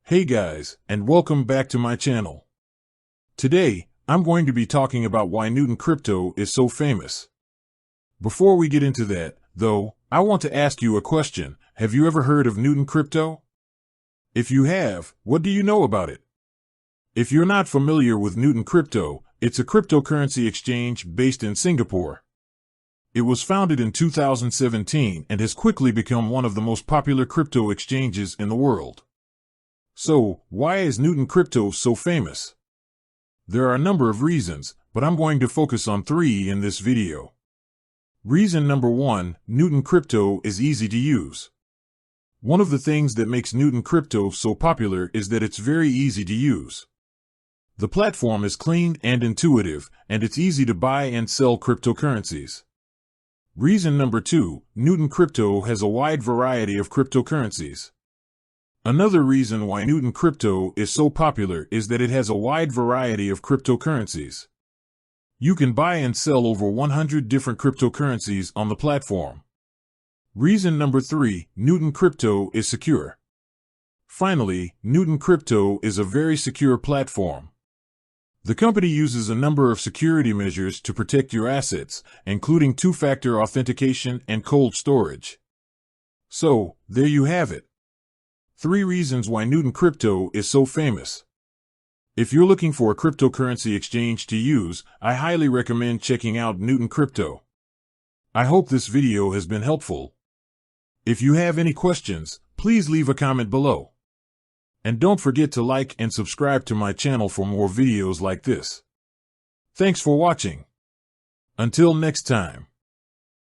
Hey guys, and welcome back to my channel. Today, I'm going to be talking about why Newton Crypto is so famous. Before we get into that, though, I want to ask you a question. Have you ever heard of Newton Crypto? If you have, what do you know about it? If you're not familiar with Newton Crypto, it's a cryptocurrency exchange based in Singapore. It was founded in 2017 and has quickly become one of the most popular crypto exchanges in the world. So, why is Newton Crypto so famous? There are a number of reasons, but I'm going to focus on 3 in this video. Reason number 1, Newton Crypto is easy to use. One of the things that makes Newton Crypto so popular is that it's very easy to use. The platform is clean and intuitive, and it's easy to buy and sell cryptocurrencies. Reason number 2, Newton Crypto has a wide variety of cryptocurrencies. Another reason why Newton Crypto is so popular is that it has a wide variety of cryptocurrencies. You can buy and sell over 100 different cryptocurrencies on the platform. Reason number 3, Newton Crypto is secure. Finally, Newton Crypto is a very secure platform. The company uses a number of security measures to protect your assets, including two-factor authentication and cold storage. So, there you have it. 3 reasons why Newton Crypto is so famous. If you're looking for a cryptocurrency exchange to use, I highly recommend checking out Newton Crypto. I hope this video has been helpful. If you have any questions, please leave a comment below. And don't forget to like and subscribe to my channel for more videos like this. Thanks for watching. Until next time.